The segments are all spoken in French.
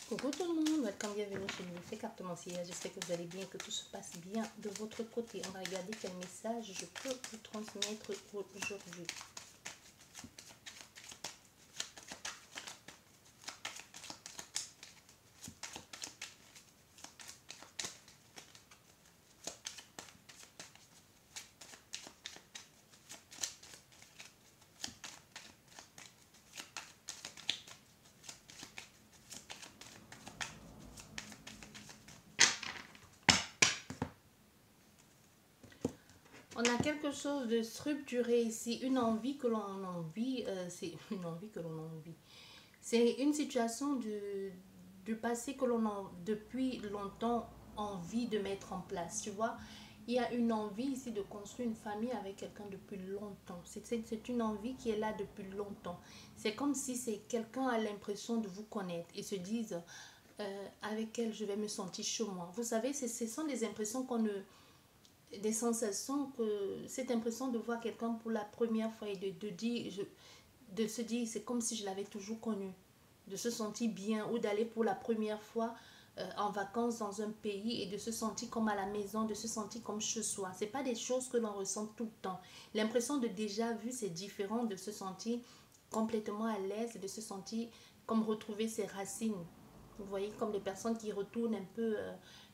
Coucou tout le monde, welcome, bienvenue chez nous, c'est Carte Mensière. J'espère que vous allez bien, que tout se passe bien de votre côté. On va regarder quel message je peux vous transmettre aujourd'hui. On a quelque chose de structuré ici, une envie que l'on envie, c'est une envie que l'on envie. C'est une situation du passé que l'on a depuis longtemps envie de mettre en place, tu vois. Il y a une envie ici de construire une famille avec quelqu'un depuis longtemps. C'est une envie qui est là depuis longtemps. C'est comme si c'est quelqu'un a l'impression de vous connaître et se disent avec elle je vais me sentir chez moi. Vous savez, ce sont des impressions qu'on ne des sensations que cette impression de voir quelqu'un pour la première fois et de dire de se dire c'est comme si je l'avais toujours connu, de se sentir bien ou d'aller pour la première fois en vacances dans un pays et de se sentir comme à la maison, de se sentir comme chez soi. C'est pas des choses que l'on ressent tout le temps. L'impression de déjà vu, c'est différent de se sentir complètement à l'aise, de se sentir comme retrouver ses racines. Vous voyez, comme les personnes qui retournent un peu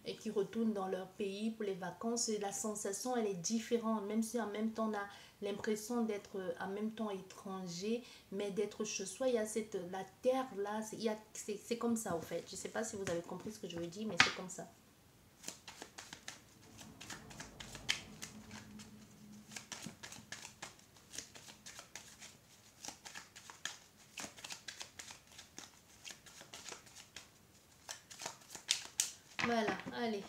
et qui retournent dans leur pays pour les vacances, la sensation, elle est différente, même si en même temps on a l'impression d'être en même temps étranger, mais d'être chez soi. Il y a la terre là, c'est comme ça au fait. Je ne sais pas si vous avez compris ce que je veux dire, mais c'est comme ça. Voilà, allez.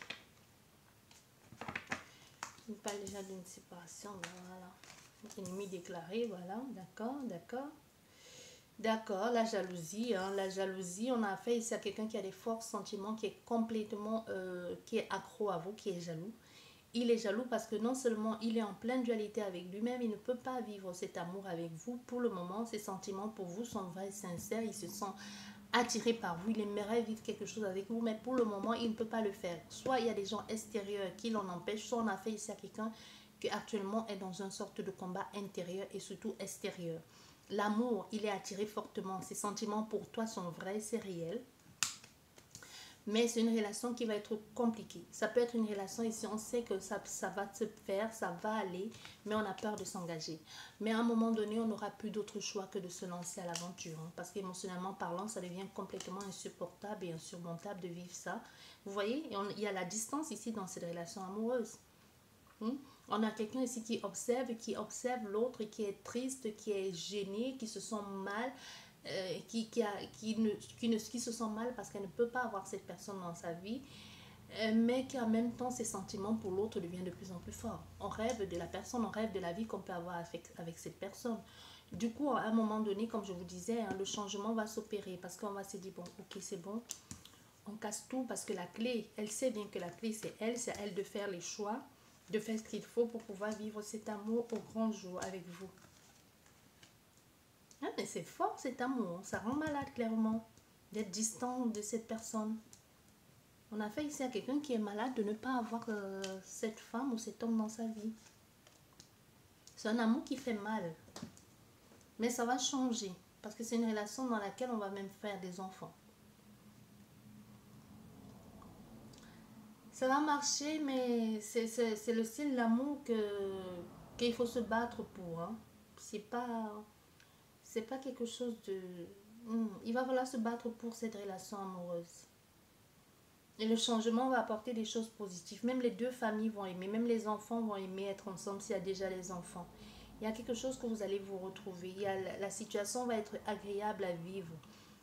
On parle déjà d'une séparation, voilà. Ennemi déclaré, voilà, d'accord, d'accord. D'accord, la jalousie, hein, la jalousie, on a affaire ici à quelqu'un qui a des forts sentiments, qui est complètement, qui est accro à vous, qui est jaloux. Il est jaloux parce que non seulement il est en pleine dualité avec lui-même, il ne peut pas vivre cet amour avec vous. Pour le moment, ses sentiments pour vous sont vrais, sincères, il se sent attiré par vous, il aimerait vivre quelque chose avec vous, mais pour le moment, il ne peut pas le faire. Soit il y a des gens extérieurs qui l'en empêchent, soit on a fait ici à quelqu'un qui actuellement est dans une sorte de combat intérieur et surtout extérieur. L'amour, il est attiré fortement. Ses sentiments pour toi sont vrais, c'est réel. Mais c'est une relation qui va être compliquée. Ça peut être une relation ici, on sait que ça va se faire, ça va aller, mais on a peur de s'engager. Mais à un moment donné, on n'aura plus d'autre choix que de se lancer à l'aventure. Hein, parce qu'émotionnellement parlant, ça devient complètement insupportable et insurmontable de vivre ça. Vous voyez, il y a la distance ici dans cette relation amoureuse. On a quelqu'un ici qui observe l'autre, qui est triste, qui est gêné, qui se sent mal, qui se sent mal parce qu'elle ne peut pas avoir cette personne dans sa vie, mais qui en même temps ses sentiments pour l'autre deviennent de plus en plus forts. On rêve de la personne, on rêve de la vie qu'on peut avoir avec cette personne. Du coup, à un moment donné, comme je vous disais, hein, le changement va s'opérer parce qu'on va se dire, bon, ok, c'est bon, on casse tout parce que la clé, elle sait bien que la clé, c'est elle de faire les choix, de faire ce qu'il faut pour pouvoir vivre cet amour au grand jour avec vous. Ah, mais c'est fort cet amour, ça rend malade clairement d'être distant de cette personne. On a fait ici à quelqu'un qui est malade de ne pas avoir cette femme ou cet homme dans sa vie. C'est un amour qui fait mal, mais ça va changer parce que c'est une relation dans laquelle on va même faire des enfants. Ça va marcher, mais c'est le style d'amour qu'il faut se battre pour. Hein. C'est pas, c'est pas quelque chose de... Il va falloir se battre pour cette relation amoureuse. Et le changement va apporter des choses positives. Même les deux familles vont aimer, même les enfants vont aimer être ensemble s'il y a déjà les enfants. Il y a quelque chose que vous allez vous retrouver. La situation va être agréable à vivre,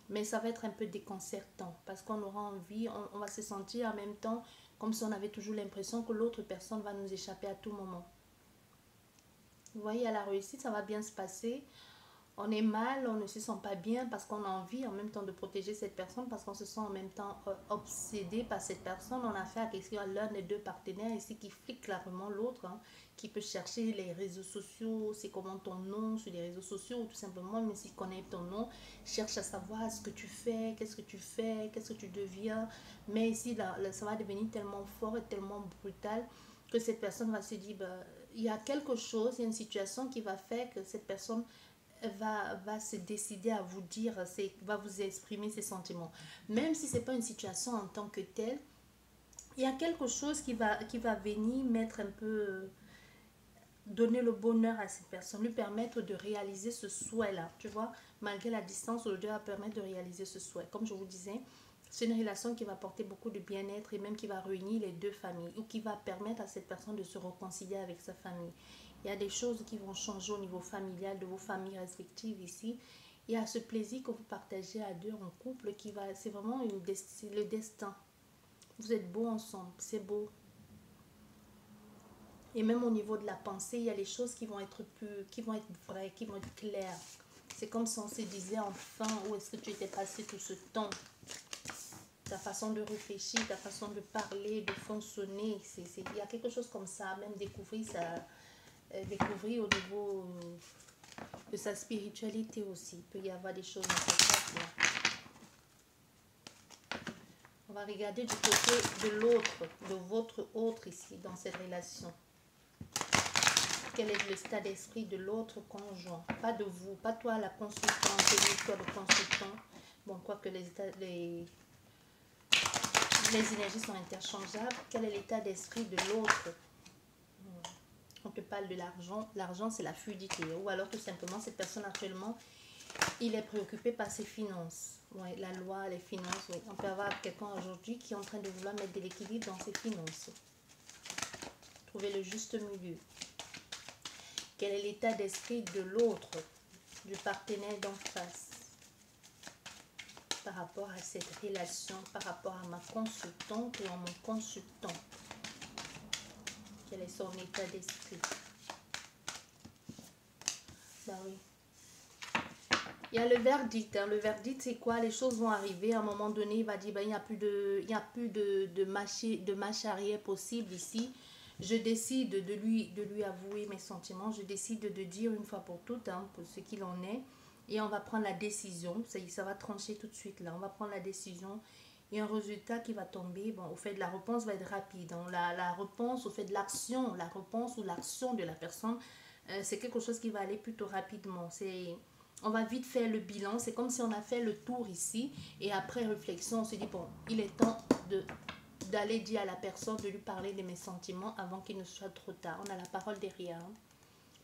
mais ça va être un peu déconcertant parce qu'on aura envie, on va se sentir en même temps comme si on avait toujours l'impression que l'autre personne va nous échapper à tout moment. Vous voyez, à la réussite, ça va bien se passer. On est mal, on ne se sent pas bien parce qu'on a envie en même temps de protéger cette personne, parce qu'on se sent en même temps obsédé par cette personne. On a affaire à l'un des deux partenaires ici qui flique clairement l'autre, hein, qui peut chercher les réseaux sociaux, c'est comment ton nom sur les réseaux sociaux, ou tout simplement, même s'il connaît ton nom, cherche à savoir ce que tu fais, qu'est-ce que tu fais, qu'est-ce que tu deviens. Mais ici, ça va devenir tellement fort et tellement brutal que cette personne va se dire, bah, il y a quelque chose, il y a une situation qui va faire que cette personne va se décider à vous dire, va vous exprimer ses sentiments. Même si ce n'est pas une situation en tant que telle, il y a quelque chose qui va venir mettre un peu, donner le bonheur à cette personne, lui permettre de réaliser ce souhait-là. Tu vois, malgré la distance, le Dieu va permettre de réaliser ce souhait. Comme je vous disais, c'est une relation qui va apporter beaucoup de bien-être et même qui va réunir les deux familles ou qui va permettre à cette personne de se réconcilier avec sa famille. Il y a des choses qui vont changer au niveau familial de vos familles respectives ici. Il y a ce plaisir que vous partagez à deux en couple qui va, c'est vraiment le destin. Vous êtes beaux ensemble, c'est beau. Et même au niveau de la pensée, il y a les choses qui vont être qui vont être vraies, qui vont être claires. C'est comme si on se disait enfin où est-ce que tu étais passé tout ce temps. Ta façon de réfléchir, ta façon de parler, de fonctionner, il y a quelque chose comme ça, même découvrir découvrir au niveau de sa spiritualité aussi. Il peut y avoir des choses dans cette là. On va regarder du côté de l'autre, de votre autre ici, dans cette relation. Quel est le état d'esprit de l'autre conjoint? Pas de vous, pas toi la consultante, ni toi le consultant. Bon, quoique les énergies sont interchangeables. Quel est l'état d'esprit de l'autre? On te parle de l'argent. L'argent, c'est la fluidité. Ou alors tout simplement, cette personne actuellement, il est préoccupé par ses finances. Ouais, la loi, les finances. Oui. On peut avoir quelqu'un aujourd'hui qui est en train de vouloir mettre de l'équilibre dans ses finances. Trouver le juste milieu. Quel est l'état d'esprit de l'autre, du partenaire d'en face, par rapport à cette relation, par rapport à ma consultante ou à mon consultant? Quel est son état d'esprit? Ben oui. Il y a le verdict. Hein. Le verdict, c'est quoi? Les choses vont arriver. À un moment donné, il va dire, ben, il n'y a plus de marche arrière possible ici. Je décide de lui avouer mes sentiments. Je décide de dire une fois pour toutes, hein, pour ce qu'il en est. Et on va prendre la décision. Ça va trancher tout de suite là. On va prendre la décision. Et un résultat qui va tomber. Bon, au fait, la réponse va être rapide. Hein. La réponse, au fait de l'action, la réponse ou l'action de la personne, c'est quelque chose qui va aller plutôt rapidement. On va vite faire le bilan. C'est comme si on a fait le tour ici. Et après réflexion, on se dit, bon, il est temps d'aller dire à la personne, de lui parler de mes sentiments avant qu'il ne soit trop tard. On a la parole derrière. Hein.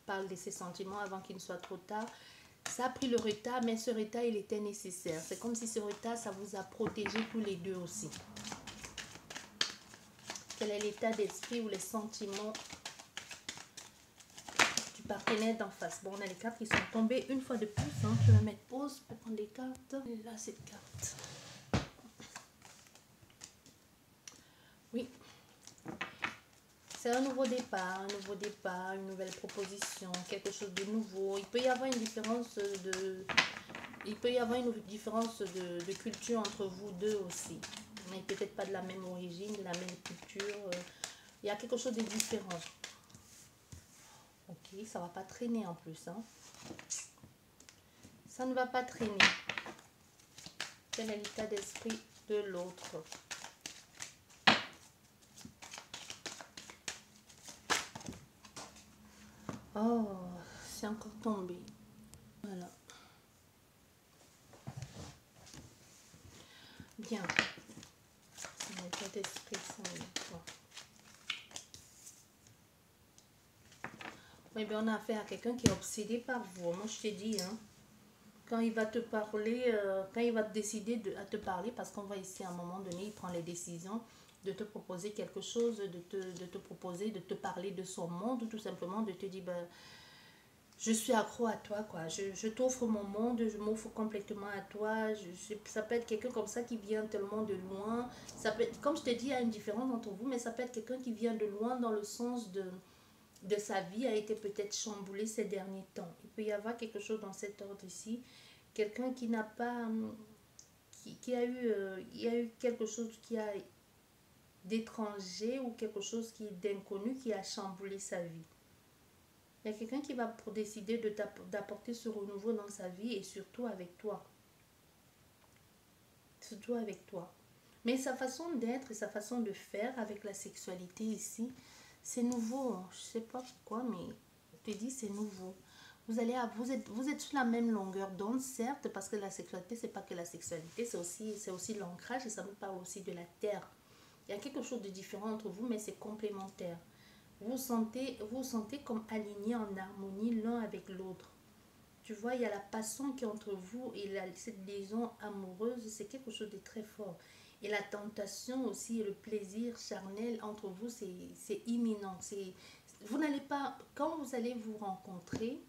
Parle de ses sentiments avant qu'il ne soit trop tard. Ça a pris le retard, mais ce retard, il était nécessaire. C'est comme si ce retard, ça vous a protégé tous les deux aussi. Quel est l'état d'esprit ou les sentiments du partenaire d'en face? Bon, on a les cartes qui sont tombées une fois de plus. Hein. Je vais mettre pause pour prendre les cartes. Et là, cette carte. Oui. C'est un nouveau départ, une nouvelle proposition, quelque chose de nouveau. Il peut y avoir une différence de culture entre vous deux aussi. Mais peut-être pas de la même origine, de la même culture. Il y a quelque chose de différent. Ok, ça va pas traîner en plus. Hein. Ça ne va pas traîner. Quel est l'état d'esprit de l'autre? Oh, c'est encore tombé. Voilà. Bien. C'est l'état d'esprit, ça. Oui, bien, on a affaire à quelqu'un qui est obsédé par vous. Moi, je t'ai dit, hein, quand il va te parler, quand il va décider à te parler, parce qu'on va ici à un moment donné, il prend les décisions de te proposer quelque chose, de te proposer, de te parler de son monde, ou tout simplement de te dire, ben, je suis accro à toi, quoi. Je t'offre mon monde, je m'offre complètement à toi. Ça peut être quelqu'un comme ça qui vient tellement de loin. Ça peut être, comme je te dis, il y a une différence entre vous, mais ça peut être quelqu'un qui vient de loin dans le sens de sa vie a été peut-être chamboulé ces derniers temps. Il peut y avoir quelque chose dans cet ordre ici. Quelqu'un qui n'a pas... qui a eu... il y a eu quelque chose qui a d'étranger ou quelque chose qui est d'inconnu qui a chamboulé sa vie. Il y a quelqu'un qui va décider d'apporter ce renouveau dans sa vie et surtout avec toi. Surtout avec toi. Mais sa façon d'être et sa façon de faire avec la sexualité ici, c'est nouveau. Je sais pas pourquoi, mais je te dis c'est nouveau. Vous êtes sur la même longueur d'onde, certes, parce que la sexualité, c'est pas que la sexualité, c'est aussi l'ancrage et ça nous parle aussi de la terre. Il y a quelque chose de différent entre vous, mais c'est complémentaire. Vous sentez comme alignés en harmonie l'un avec l'autre. Tu vois, il y a la passion qui est entre vous et cette liaison amoureuse, c'est quelque chose de très fort. Et la tentation aussi et le plaisir charnel entre vous, c'est imminent. Vous n'allez pas, quand vous allez vous rencontrer,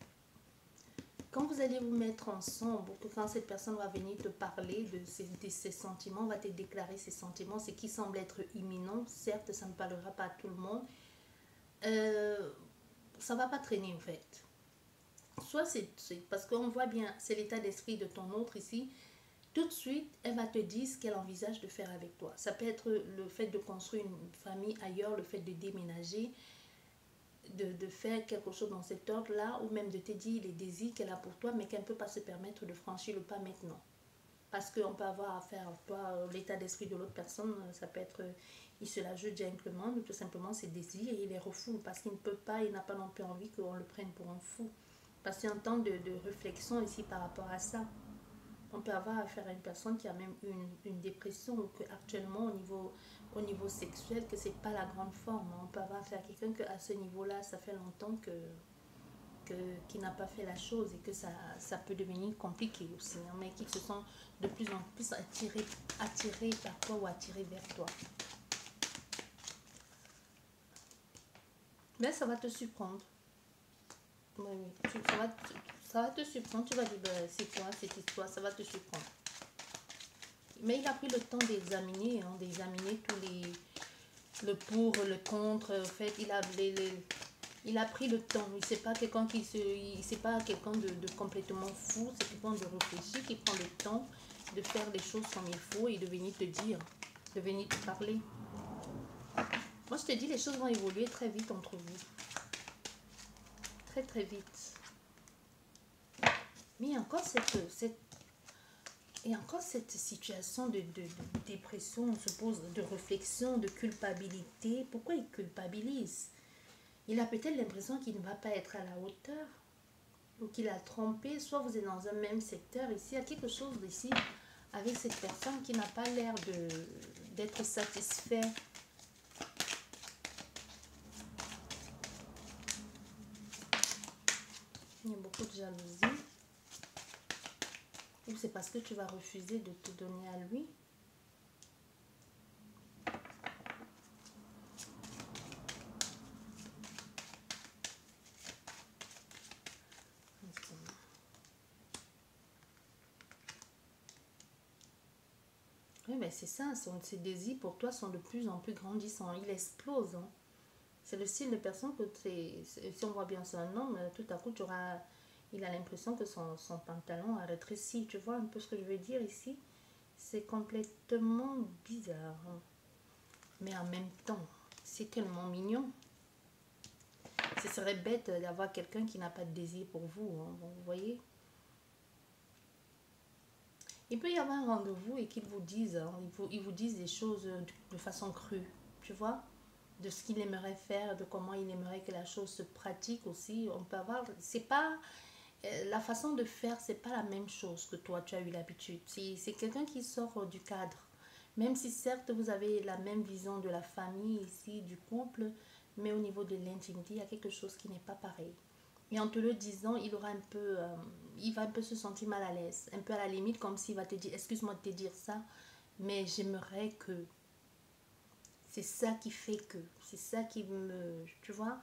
quand vous allez vous mettre ensemble, que quand cette personne va venir te parler de ses sentiments, va te déclarer ses sentiments, ce qui semble être imminent, certes, ça ne parlera pas à tout le monde, ça va pas traîner en fait. Soit c'est parce qu'on voit bien, c'est l'état d'esprit de ton autre ici. Tout de suite, elle va te dire ce qu'elle envisage de faire avec toi. Ça peut être le fait de construire une famille ailleurs, le fait de déménager, de faire quelque chose dans cet ordre-là, ou même de te dire les désirs qu'elle a pour toi, mais qu'elle ne peut pas se permettre de franchir le pas maintenant. Parce qu'on peut avoir affaire à toi, l'état d'esprit de l'autre personne, ça peut être, il se la joue gentleman, ou tout simplement ses désirs, et il les refoule parce qu'il ne peut pas, il n'a pas non plus envie qu'on le prenne pour un fou. Parce qu'il y a un temps de réflexion ici par rapport à ça. On peut avoir affaire à une personne qui a même une dépression ou que actuellement au niveau sexuel que c'est pas la grande forme. On peut avoir affaire à quelqu'un que à ce niveau-là, ça fait longtemps qui n'a pas fait la chose et que ça peut devenir compliqué aussi. Hein, mais qui se sent de plus en plus attirés par toi ou attirés vers toi. Mais ça va te surprendre. Oui, oui. Ça va te surprendre. Tu vas dire, ben, c'est quoi cette histoire? Ça va te surprendre. Mais il a pris le temps d'examiner, hein, d'examiner tous le pour, le contre. En fait, il a pris le temps. Il c'est pas quelqu'un c'est pas quelqu'un de complètement fou. C'est quelqu'un de réfléchi qui prend le temps de faire les choses comme il faut et de venir te dire, de venir te parler. Moi, je te dis, les choses vont évoluer très vite entre vous. Très, très vite. Mais il y a encore cette situation de dépression, on se pose de réflexion, de culpabilité. Pourquoi il culpabilise? Il a peut-être l'impression qu'il ne va pas être à la hauteur ou qu'il a trompé. Soit vous êtes dans un même secteur ici, il y a quelque chose ici avec cette personne qui n'a pas l'air d'être satisfait. Il y a beaucoup de jalousie. Ou c'est parce que tu vas refuser de te donner à lui. Oui, mais c'est ça, ses désirs pour toi sont de plus en plus grandissants. Il explose. Hein. C'est le style de personne que si on voit bien c'est un homme, tout à coup, il a l'impression que son pantalon a rétréci. Tu vois un peu ce que je veux dire ici? C'est complètement bizarre. Mais en même temps, c'est tellement mignon. Ce serait bête d'avoir quelqu'un qui n'a pas de désir pour vous. Hein. Bon, vous voyez? Il peut y avoir un rendez-vous et qu'ils vous disent, hein, ils vous disent des choses de façon crue. Tu vois? De ce qu'il aimerait faire, de comment il aimerait que la chose se pratique aussi. On peut avoir... C'est pas... La façon de faire, c'est pas la même chose que toi, tu as eu l'habitude. C'est quelqu'un qui sort du cadre. Même si certes, vous avez la même vision de la famille ici, du couple, mais au niveau de l'intimité, il y a quelque chose qui n'est pas pareil. Et en te le disant, il va un peu se sentir mal à l'aise. Un peu à la limite, comme s'il va te dire, excuse-moi de te dire ça, mais j'aimerais que... C'est ça qui fait que... C'est ça qui me... Tu vois?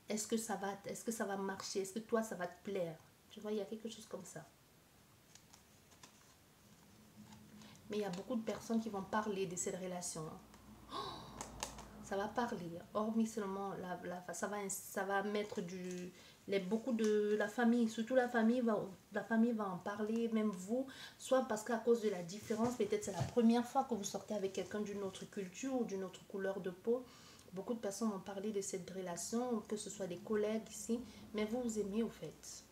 Est-ce que ça va marcher? Est-ce que toi, ça va te plaire? Tu vois, il y a quelque chose comme ça. Mais il y a beaucoup de personnes qui vont parler de cette relation. ça va parler. Hormis seulement, ça va mettre beaucoup de la famille, surtout la famille va en parler, même vous, soit parce qu'à cause de la différence, peut-être c'est la première fois que vous sortez avec quelqu'un d'une autre culture ou d'une autre couleur de peau. Beaucoup de personnes ont parlé de cette relation, que ce soit des collègues ici, mais vous vous aimez au fait.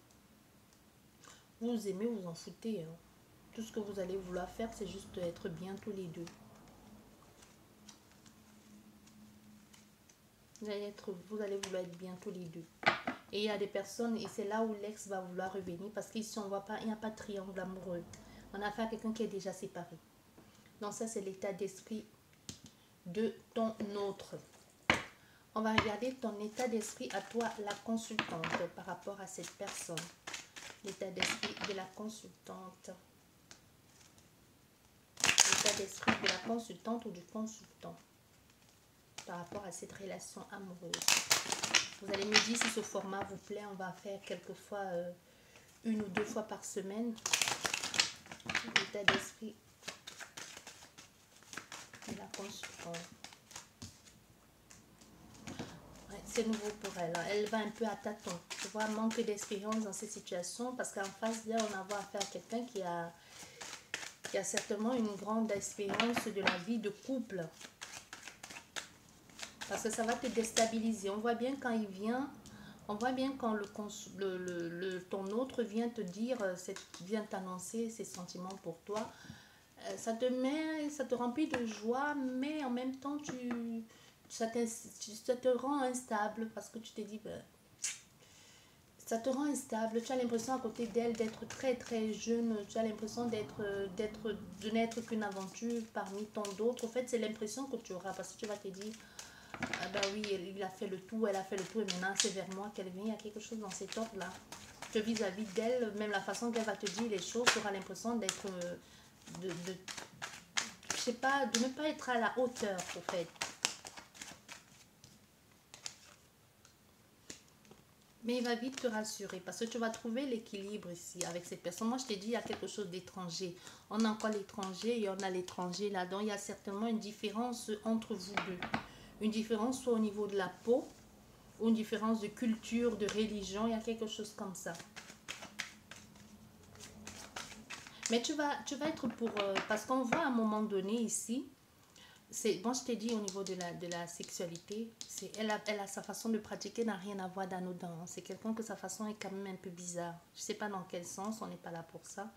Vous vous aimez, vous en foutez. Hein. Tout ce que vous allez vouloir faire, c'est juste être bien tous les deux. Vous allez vouloir être bien tous les deux. Et il y a des personnes, et c'est là où l'ex va vouloir revenir, parce qu'ici, on voit pas, il n'y a pas de triangle amoureux. On a affaire à quelqu'un qui est déjà séparé. Donc ça, c'est l'état d'esprit de ton autre. On va regarder ton état d'esprit à toi, la consultante, par rapport à cette personne. L'état d'esprit de la consultante. L'état d'esprit de la consultante ou du consultant par rapport à cette relation amoureuse. Vous allez me dire si ce format vous plaît. On va faire quelquefois 1 ou 2 fois par semaine. L'état d'esprit de la consultante. Ouais, c'est nouveau pour elle. Hein. Elle va un peu à tâtons. Tu vois, manque d'expérience dans ces situations parce qu'en face d'elle, on a affaire à quelqu'un qui a certainement une grande expérience de la vie de couple. Parce que ça va te déstabiliser. On voit bien quand il vient, on voit bien quand ton autre vient te dire, vient t'annoncer ses sentiments pour toi. Ça te remplit de joie, mais en même temps, ça te rend instable parce que tu te dis, ben, ça te rend instable. Tu as l'impression à côté d'elle d'être très très jeune. Tu as l'impression de n'être qu'une aventure parmi tant d'autres. En fait, c'est l'impression que tu auras parce que tu vas te dire, ah ben oui, il a fait le tout, elle a fait le tout et maintenant c'est vers moi qu'elle vient. Il y a quelque chose dans cet ordre-là. Que vis-à-vis d'elle, même la façon qu'elle va te dire les choses, tu auras l'impression d'être, je sais pas, de ne pas être à la hauteur, au fait. Mais il va vite te rassurer parce que tu vas trouver l'équilibre ici avec cette personne. Moi, je t'ai dit, il y a quelque chose d'étranger. On a encore l'étranger et on a l'étranger là-dedans. Il y a certainement une différence entre vous deux. Une différence soit au niveau de la peau, ou une différence de culture, de religion, il y a quelque chose comme ça. Mais tu vas être pour... parce qu'on voit à un moment donné ici, bon, je t'ai dit au niveau de la sexualité, elle a sa façon de pratiquer n'a rien à voir d'anodin. C'est quelqu'un que sa façon est quand même un peu bizarre. Je ne sais pas dans quel sens, on n'est pas là pour ça.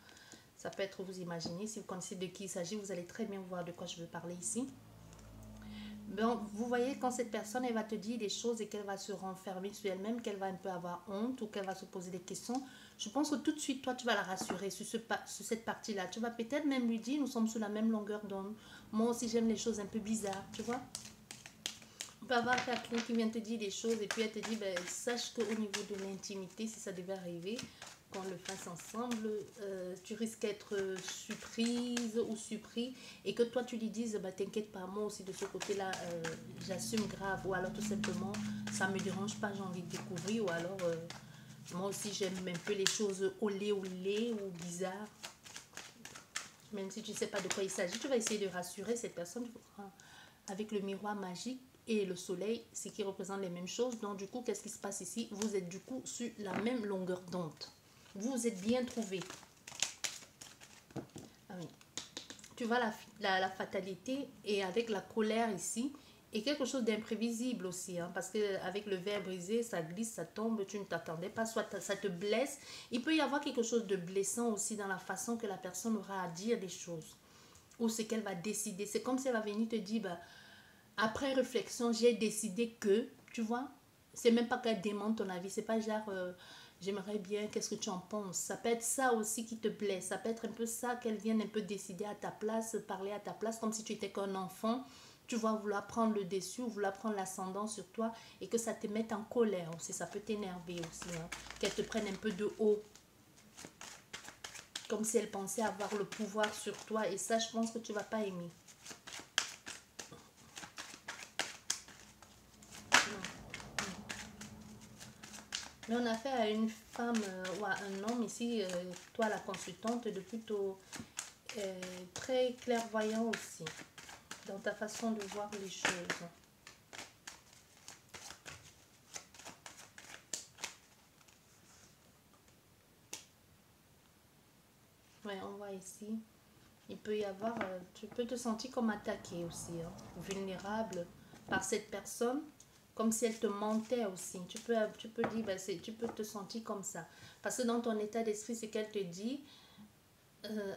Ça peut être, vous imaginez, si vous connaissez de qui il s'agit, vous allez très bien voir de quoi je veux parler ici. Bon, vous voyez quand cette personne elle va te dire des choses et qu'elle va se renfermer sur elle-même, qu'elle va un peu avoir honte ou qu'elle va se poser des questions, je pense que tout de suite toi tu vas la rassurer sur cette partie-là. Tu vas peut-être même lui dire nous sommes sur la même longueur d'onde. Moi aussi j'aime les choses un peu bizarres, tu vois. On peut avoir quelqu'un qui vient te dire des choses et puis elle te dit ben, sache qu'au niveau de l'intimité, si ça devait arriver, qu'on le fasse ensemble, tu risques d'être surprise ou surpris et que toi tu lui dises bah, t'inquiète pas, moi aussi de ce côté là j'assume grave, ou alors tout simplement ça me dérange pas, j'ai envie de découvrir, ou alors moi aussi j'aime un peu les choses olé ou bizarres, même si tu ne sais pas de quoi il s'agit. Tu vas essayer de rassurer cette personne avec le miroir magique et le soleil, c'est qui représente les mêmes choses. Donc du coup qu'est-ce qui se passe ici? Vous êtes du coup sur la même longueur d'onde. Vous vous êtes bien trouvé. Ah oui. Tu vois la fatalité et avec la colère ici. Et quelque chose d'imprévisible aussi. Hein, parce qu'avec le verre brisé, ça glisse, ça tombe, tu ne t'attendais pas. Soit ça te blesse. Il peut y avoir quelque chose de blessant aussi dans la façon que la personne aura à dire des choses. Ou ce qu'elle va décider. C'est comme si elle va venir te dire, bah, après réflexion, j'ai décidé que, tu vois, c'est même pas qu'elle demande ton avis. C'est pas genre... j'aimerais bien, qu'est-ce que tu en penses? Ça peut être ça aussi qui te blesse. Ça peut être un peu ça qu'elle vienne un peu décider à ta place, parler à ta place, comme si tu étais qu'un enfant. Tu vas vouloir prendre le dessus ou vouloir prendre l'ascendant sur toi et que ça te mette en colère aussi. Ça peut t'énerver aussi. Hein. Qu'elle te prenne un peu de haut. Comme si elle pensait avoir le pouvoir sur toi. Et ça, je pense que tu ne vas pas aimer. Mais on a affaire à une femme ou à un homme ici, toi la consultante, de plutôt très clairvoyant aussi, dans ta façon de voir les choses. vois ici. Il peut y avoir, tu peux te sentir comme attaqué aussi, hein, vulnérable par cette personne, comme si elle te mentait aussi. Tu peux dire, ben, tu peux te sentir comme ça. Parce que dans ton état d'esprit, c'est qu'elle te dit,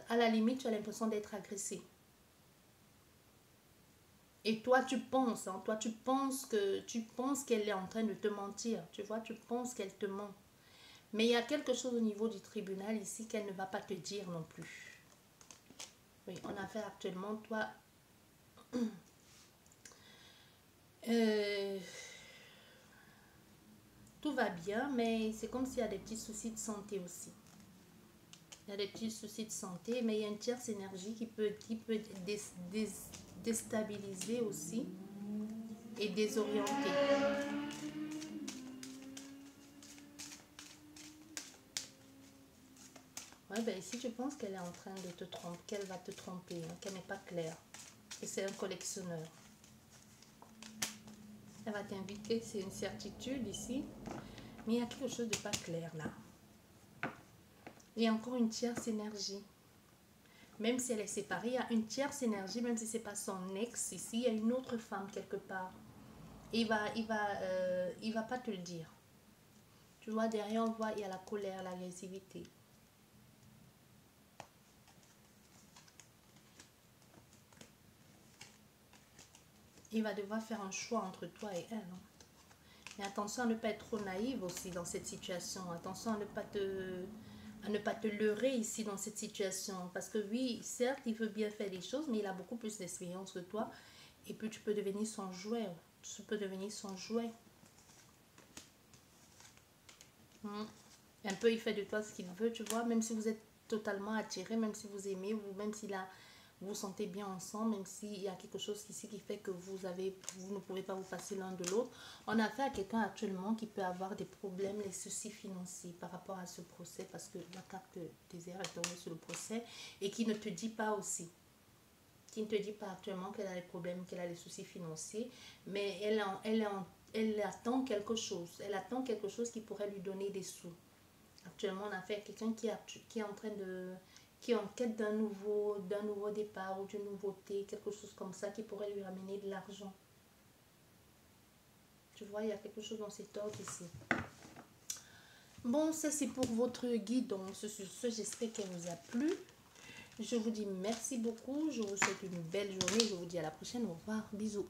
à la limite, tu as l'impression d'être agressé. Et toi, tu penses, hein, toi, tu penses qu'elle est en train de te mentir. Tu vois, tu penses qu'elle te ment. Mais il y a quelque chose au niveau du tribunal ici qu'elle ne va pas te dire non plus. Oui, on a fait actuellement, toi, tout va bien, mais c'est comme s'il y a des petits soucis de santé aussi. Il y a des petits soucis de santé, mais il y a une tierce énergie qui peut déstabiliser aussi et désorienter. Ouais, ben ici, je pense qu'elle est en train de te tromper, qu'elle va te tromper, hein, qu'elle n'est pas claire. Et c'est un collectionneur. Elle va t'inviter, c'est une certitude ici. Mais il y a quelque chose de pas clair là. Il y a encore une tierce énergie. Même si elle est séparée, il y a une tierce énergie, même si ce n'est pas son ex ici, il y a une autre femme quelque part. Et il va pas te le dire. Tu vois, derrière, on voit, il y a la colère, l'agressivité. Il va devoir faire un choix entre toi et elle. Hein. Mais attention à ne pas être trop naïve aussi dans cette situation. Attention à ne pas te leurrer ici dans cette situation. Parce que oui, certes, il veut bien faire les choses, mais il a beaucoup plus d'expérience que toi. Et puis tu peux devenir son jouet. Tu peux devenir son jouet. Un peu, il fait de toi ce qu'il veut, tu vois. Même si vous êtes totalement attirés, même si vous aimez, même si là, vous vous sentez bien ensemble, même s'il y a quelque chose ici qui fait que vous ne pouvez pas vous passer l'un de l'autre. On a affaire à quelqu'un actuellement qui peut avoir des problèmes, des soucis financiers par rapport à ce procès, parce que la carte désert est tombée sur le procès et qui ne te dit pas aussi. Qui ne te dit pas actuellement qu'elle a des problèmes, qu'elle a des soucis financiers, mais elle attend quelque chose. Elle attend quelque chose qui pourrait lui donner des sous. Actuellement, on a affaire à quelqu'un qui est en train de... qui est en quête d'un nouveau départ ou d'une nouveauté, quelque chose comme ça qui pourrait lui ramener de l'argent. Tu vois, il y a quelque chose dans cet ordre ici. Bon, ça c'est pour votre guide. Donc, sur ce, j'espère qu'elle vous a plu. Je vous dis merci beaucoup. Je vous souhaite une belle journée. Je vous dis à la prochaine. Au revoir. Bisous.